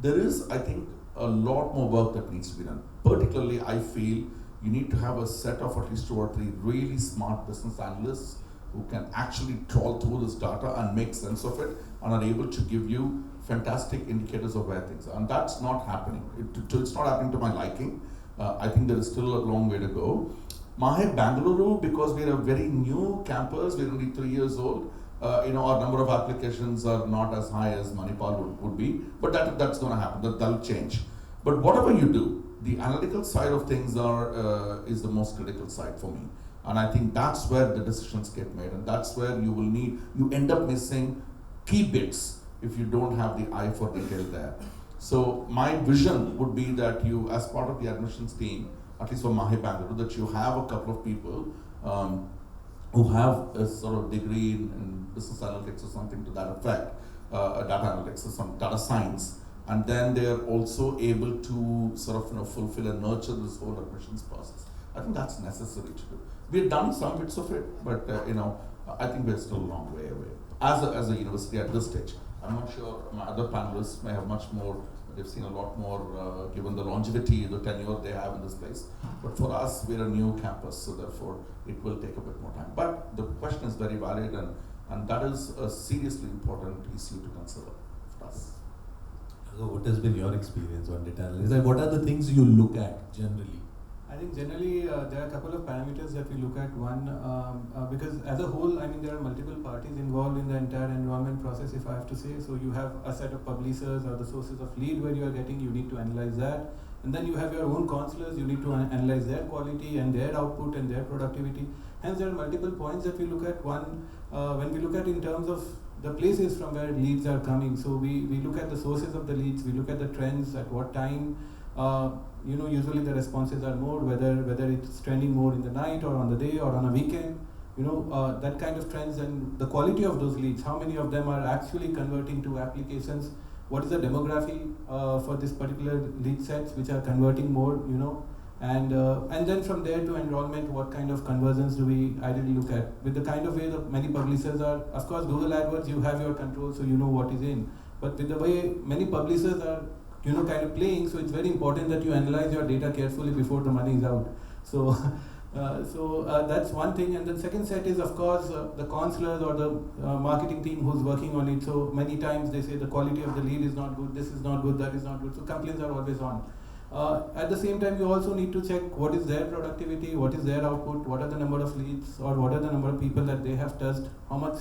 There is, I think, a lot more work that needs to be done. Particularly, I feel you need to have a set of at least 2 or 3 really smart business analysts who can actually trawl through this data and make sense of it and are able to give you fantastic indicators of where things are. And that's not happening. It's not happening to my liking. I think there is still a long way to go. Mahe Bengaluru, because we're a very new campus, we're only 3 years old, our number of applications are not as high as Manipal would be, but that's going to happen, that'll change. But whatever you do, the analytical side of things is the most critical side for me. And I think that's where the decisions get made, and that's where you end up missing key bits if you don't have the eye for detail there. So my vision would be that you, as part of the admissions team, at least for Mahe Bengaluru, that you have a couple of people who have a sort of degree in business analytics or something to that effect, data analytics or some data science, and then they are also able to sort of fulfill and nurture this whole admissions process. I think that's necessary to do. We've done some bits of it, but I think we're still a long way away as a university at this stage. I'm not sure my other panelists may have much more. They've seen a lot more given the longevity, the tenure they have in this place. But for us, we're a new campus, so therefore it will take a bit more time. But the question is very valid, and that is a seriously important issue to consider for us. So what has been your experience on data analysis? And what are the things you look at generally? I think generally there are a couple of parameters that we look at. One, because as a whole, there are multiple parties involved in the entire enrollment process, if I have to say. So you have a set of publishers or the sources of lead where you are getting, you need to analyze that. And then you have your own counselors, you need to analyze their quality and their output and their productivity. Hence there are multiple points that we look at. One, when we look at in terms of the places from where leads are coming. So we look at the sources of the leads, we look at the trends, at what time. Usually the responses are more, whether it's trending more in the night or on the day or on a weekend, that kind of trends, and the quality of those leads, how many of them are actually converting to applications, what is the demography for this particular lead sets which are converting more, and then from there to enrollment, what kind of conversions do we ideally look at? With the kind of way that many publishers are, of course Google AdWords, you have your control, so you know what is in, but with the way many publishers are kind of playing, so it's very important that you analyze your data carefully before the money is out. So that's one thing. And then second set is, of course, the counselors or the marketing team who's working on it. So many times they say the quality of the lead is not good, this is not good, that is not good. So complaints are always on. At the same time, you also need to check what is their productivity, what is their output, what are the number of leads, or what are the number of people that they have touched, how much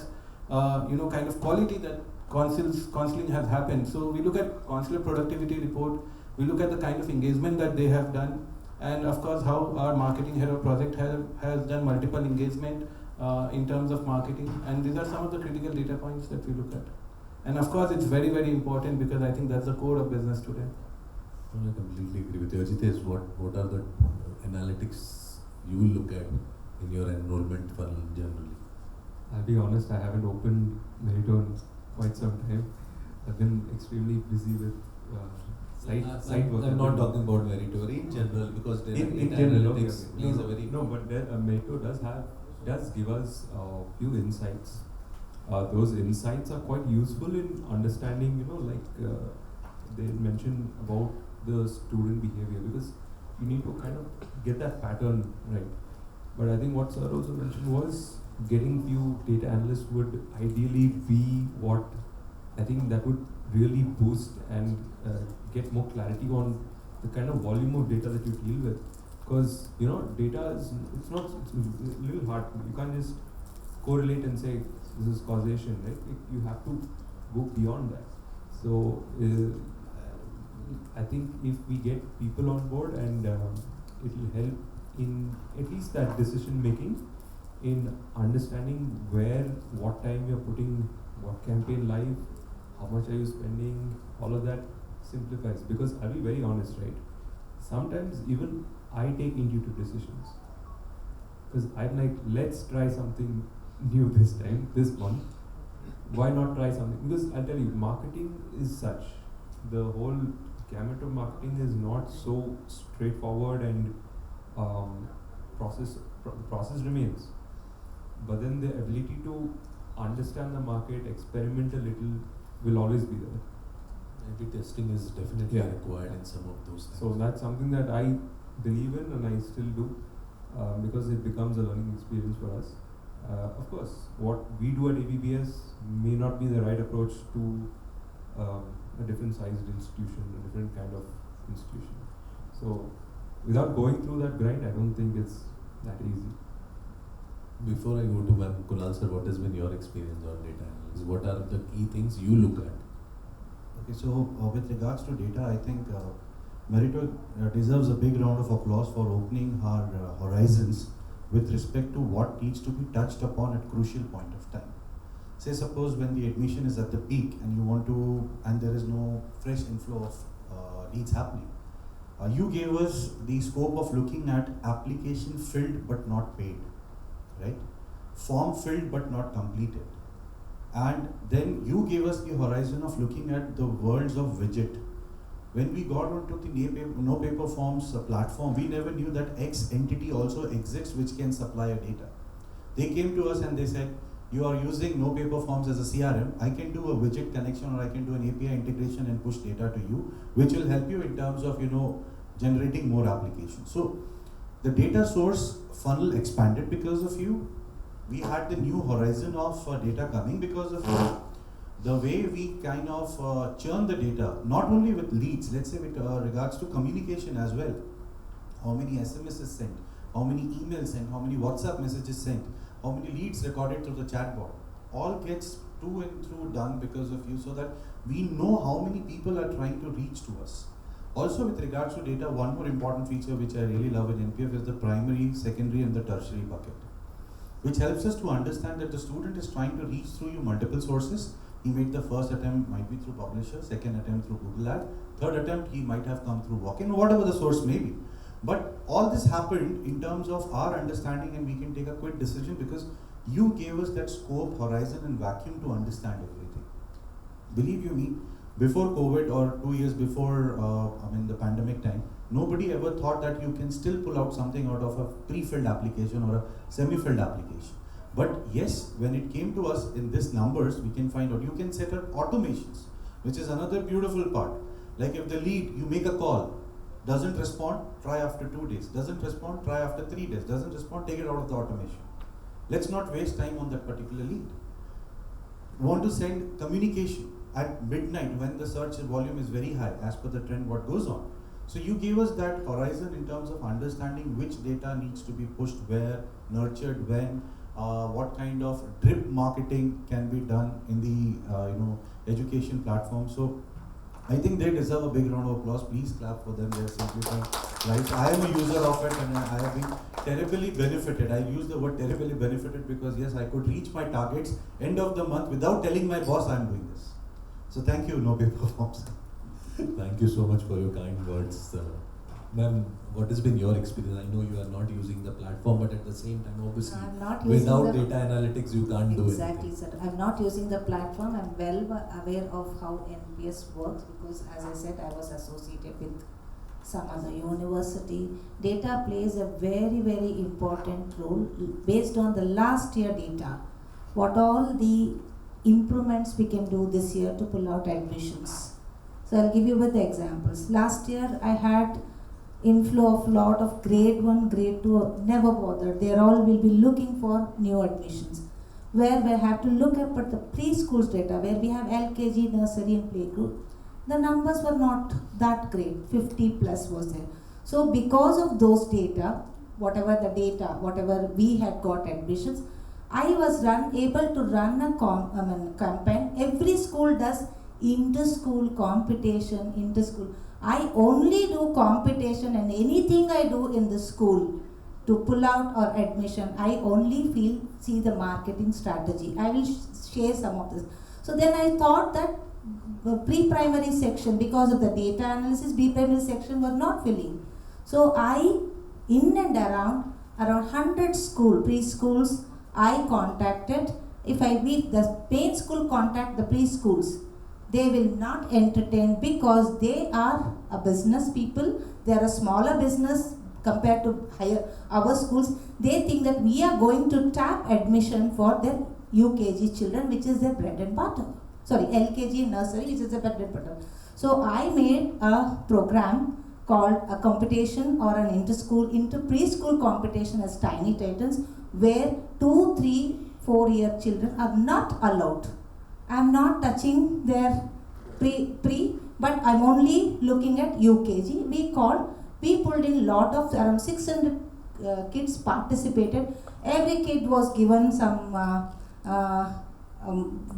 kind of quality that counseling has happened. So we look at counselor productivity report, we look at the kind of engagement that they have done, and of course how our marketing head of project has done multiple engagement in terms of marketing, and these are some of the critical data points that we look at. And of course it's very, very important because I think that's the core of business today. I completely agree with you. Ajitesh, what are the analytics you look at in your enrollment funnel generally? I'll be honest, I haven't opened Meritto in quite some time. I've been extremely busy with site work. I'm not talking about Meritto, in general, because in general, analytics plays a very but Meritto does give us a few insights. Those insights are quite useful in understanding, they mentioned about the student behavior, because you need to kind of get that pattern right. But I think what Sir also mentioned was getting few data analysts would ideally be what I think that would really boost and get more clarity on the kind of volume of data that you deal with. Because data is it's a little hard. You can't just correlate and say this is causation, right? You have to go beyond that. So I think if we get people on board, and it will help in at least that decision making, in understanding where, what time you're putting what campaign live, how much are you spending, all of that simplifies. Because I'll be very honest, right? Sometimes even I take intuitive decisions. Because I'm like, let's try something new this time, this month. Why not try something? Because I'll tell you, marketing is such. The whole gamut of marketing is not so straightforward and process remains. But then the ability to understand the market, experiment a little, will always be there. Maybe testing is definitely Yeah. required in some of those things. So that's something that I believe in and I still do because it becomes a learning experience for us. Of course, what we do at ABBS may not be the right approach to a different sized institution, a different kind of institution. So without going through that grind, I don't think it's that easy. Before I go to Ma'am Kunal sir, what has been your experience on data analysis? What are the key things you look at? Okay, so with regards to data, I think Meritto deserves a big round of applause for opening our horizons with respect to what needs to be touched upon at crucial point of time. Say suppose when the admission is at the peak and you want to, and there is no fresh inflow of leads happening. You gave us the scope of looking at application filled but not paid, right? Form filled but not completed. And then you gave us the horizon of looking at the worlds of widget. When we got onto the NoPaperForms platform, we never knew that X entity also exists which can supply a data. They came to us and they said, you are using NoPaperForms as a CRM, I can do a widget connection or I can do an API integration and push data to you, which will help you in terms of, generating more applications. So the data source funnel expanded because of you. We had the new horizon of data coming because of you. The way we kind of churn the data, not only with leads, let's say with regards to communication as well. How many SMS is sent, how many emails sent, how many WhatsApp messages sent, how many leads recorded through the chatbot. All gets through and through done because of you, so that we know how many people are trying to reach to us. Also with regards to data, one more important feature which I really love in NPF is the primary, secondary and the tertiary bucket, which helps us to understand that the student is trying to reach through you multiple sources. He made the first attempt might be through publisher, second attempt through Google Ads, third attempt he might have come through walk-in, whatever the source may be. But all this happened in terms of our understanding, and we can take a quick decision because you gave us that scope, horizon and vacuum to understand everything. Believe you me, before COVID or 2 years before the pandemic time, nobody ever thought that you can still pull out something out of a pre-filled application or a semi-filled application. But yes, when it came to us in these numbers, we can find out you can set up automations, which is another beautiful part. Like if the lead, you make a call, doesn't respond, try after 2 days, doesn't respond, try after 3 days, doesn't respond, take it out of the automation. Let's not waste time on that particular lead. Want to send communication at midnight when the search volume is very high as per the trend what goes on. So you gave us that horizon in terms of understanding which data needs to be pushed where, nurtured when, what kind of drip marketing can be done in the education platform. So I think they deserve a big round of applause. Please clap for them. They're simplifying life. I am a user of it and I have been terribly benefited. I use the word terribly benefited because yes, I could reach my targets end of the month without telling my boss I'm doing this. So thank you, NoPaperForms. Thank you so much for your kind words. Ma'am, what has been your experience? I know you are not using the platform, but at the same time, obviously, I'm not using without the data analytics, you can't do Exactly, anything. sir. I'm not using the platform. I'm well aware of how NPS works because, as I said, I was associated with some other university. Data plays a very, very important role based on the last year data. What all the improvements we can do this year to pull out admissions. So I'll give you with the examples. Last year I had inflow of lot of grade 1, grade 2, never bothered. They all will be looking for new admissions. Where we have to look up at the preschools data, where we have LKG, nursery and playgroup. The numbers were not that great, 50 plus was there. So because of those data, whatever we had got admissions, I was able to run a campaign. Every school does inter-school competition, inter-school. I only do competition and anything I do in the school to pull out or admission, I only see the marketing strategy. I will share some of this. So then I thought that pre-primary section, because of the data analysis, pre-primary section was not filling. So I, in and around 100 preschools, I contacted. If I meet the main school, contact the preschools. They will not entertain because they are a business people. They are a smaller business compared to our schools. They think that we are going to tap admission for their UKG children, which is their bread and butter. Sorry, LKG and nursery, which is their bread and butter. So I made a program called a competition or an preschool competition as Tiny Titans, where 2, 3, 4-year children are not allowed. I am not touching their pre, but I am only looking at UKG. We pulled in lot of around 600 kids participated. Every kid was given some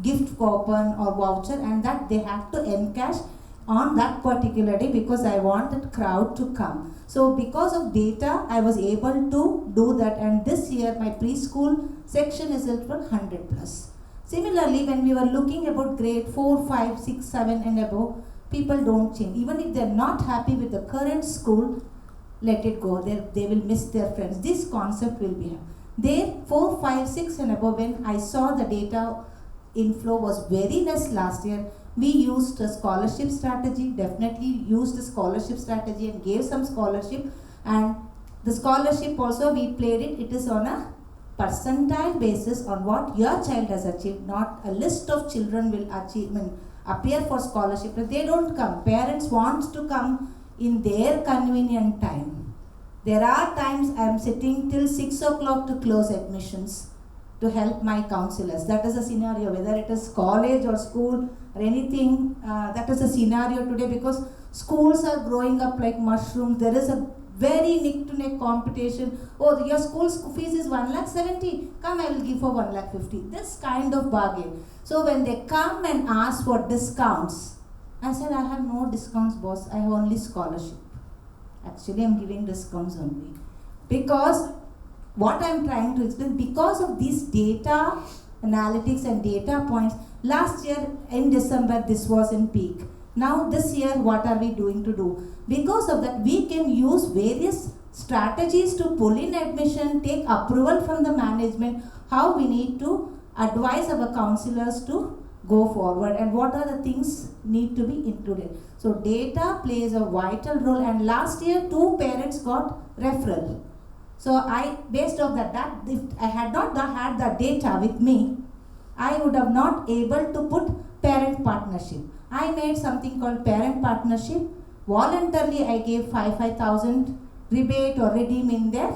gift coupon or voucher, and that they had to encash on that particular day because I wanted crowd to come. So because of data, I was able to do that, and this year my preschool section is at 100 plus. Similarly, when we were looking about grade 4, 5, 6, 7 and above, people don't change. Even if they're not happy with the current school, let it go. They will miss their friends. This concept will be there. 4, 5, 6 and above, when I saw the data inflow was very less last year, we used a scholarship strategy, definitely used a scholarship strategy and gave some scholarship. And the scholarship also, we played it is on a percentile basis on what your child has achieved, not a list of children will appear for scholarship. If they don't come, parents want to come in their convenient time. There are times I am sitting till 6 o'clock to close admissions to help my counselors. That is a scenario, whether it is college or school or anything, that is a scenario today because schools are growing up like mushrooms. There is a very neck-to-neck competition. Oh, your school fees is 1,70,000. Come, I will give for 1,50,000. This kind of bargain. So when they come and ask for discounts, I said, I have no discounts, boss. I have only scholarship. Actually, I am giving discounts only. Because what I am trying to explain, because of these data analytics and data points, last year in December, this was in peak. Now this year, what are we doing to do? Because of that, we can use various strategies to pull in admission, take approval from the management, how we need to advise our counselors to go forward and what are the things need to be included. So data plays a vital role, and last year 2 parents got referral. So based on that if I had not had the data with me, I would have not able to put parent partnership. I made something called parent partnership. Voluntarily, I gave 5,000 rebate or redeem in their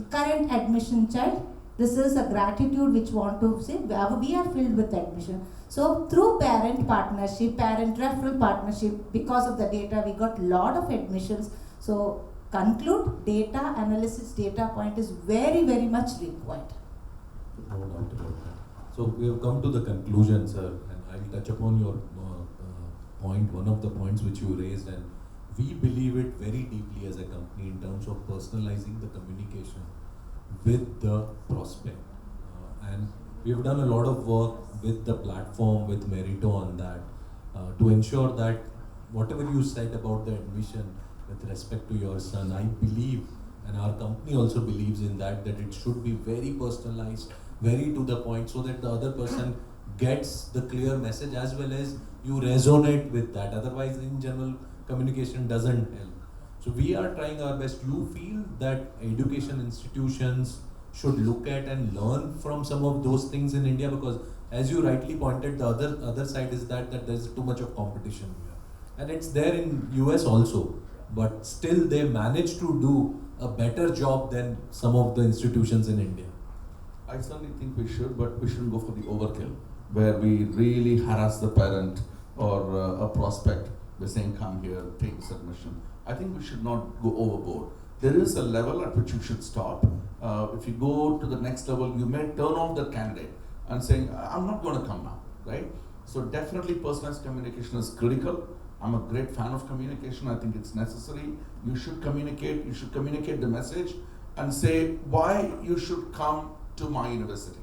current admission child. This is a gratitude which want to say we are filled with admission. So through parent partnership, parent referral partnership, because of the data, we got lot of admissions. So conclude, data analysis, data point is very, very much required. No doubt about that. So we have come to the conclusion, sir, and I'll touch upon your point, one of the points which you raised, and we believe it very deeply as a company in terms of personalizing the communication with the prospect. And we have done a lot of work with the platform, with Meritto on that, to ensure that whatever you said about the admission with respect to your son, I believe, and our company also believes in that it should be very personalized, very to the point, so that the other person gets the clear message as well as you resonate with that. Otherwise, in general, communication doesn't help. So we are trying our best. You feel that education institutions should look at and learn from some of those things in India, because as you rightly pointed, the other side is that there's too much of competition here. And it's there in US also, but still they manage to do a better job than some of the institutions in India. I certainly think we should, but we shouldn't go for the overkill, where we really harass the parent or a prospect by saying, come here, take this admission. I think we should not go overboard. There is a level at which you should stop. If you go to the next level, you may turn off the candidate and saying, I'm not going to come now, right? So definitely personalized communication is critical. I'm a great fan of communication. I think it's necessary. You should communicate the message and say why you should come to my university,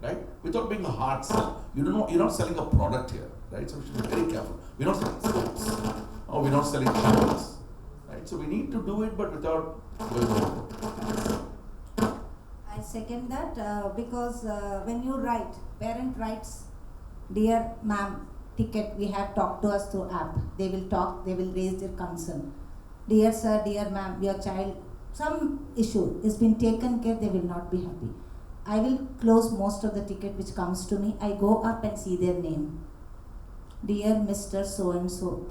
right? Without being a hard sell. You're not selling a product here, right? So we should be very careful. We're not selling sports, or we're not selling channels, right? So we need to do it, but without going overboard. I second that because when you write, parent writes, dear ma'am, ticket, we have talked to us through app. They will talk, they will raise their concern. Dear sir, dear ma'am, your child, some issue is been taken care, they will not be happy. I will close most of the ticket which comes to me. I go up and see their name. Dear Mr. So and so,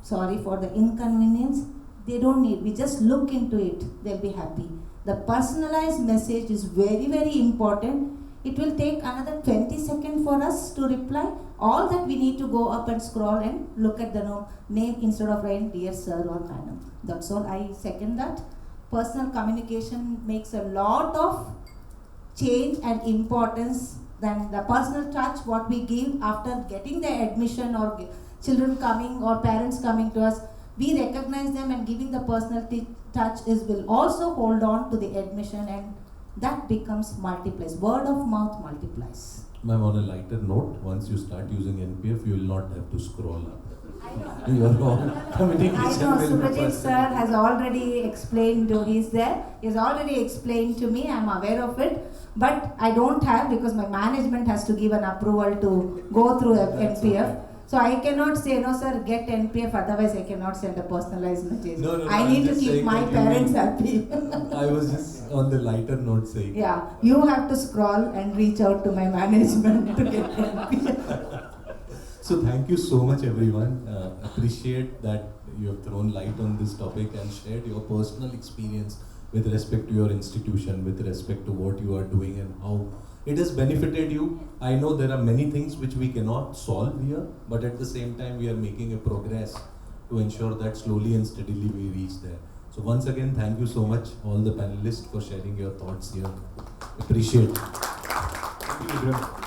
sorry for the inconvenience. They don't need, we just look into it, they'll be happy. The personalized message is very, very important. It will take another 20 seconds for us to reply. All that we need to go up and scroll and look at the name instead of writing dear sir or madam. That's all. I second that. Personal communication makes a lot of change and importance than the personal touch what we give after getting the admission or children coming or parents coming to us. We recognize them and giving the personal touch will also hold on to the admission, and that becomes multiplies. Word of mouth multiplies. Ma'am, on a lighter note, once you start using NPF, you will not have to scroll up. I know. Your own communication I know, will be Subhajit sir has already explained to, he's there, he's already explained to me, I'm aware of it, but I don't have, because my management has to give an approval to go through NPF. So I cannot say, no sir, get NPF, otherwise I cannot send a personalized message. No, I I'm need to just keep saying my that you parents need- happy. I was just on the lighter note saying. Yeah, you have to scroll and reach out to my management to get NPF. So thank you so much everyone. Appreciate that you have thrown light on this topic and shared your personal experience with respect to your institution, with respect to what you are doing and how it has benefited you. I know there are many things which we cannot solve here, but at the same time we are making a progress to ensure that slowly and steadily we reach there. So once again, thank you so much all the panelists for sharing your thoughts here. Appreciate it. Thank you, Vidya.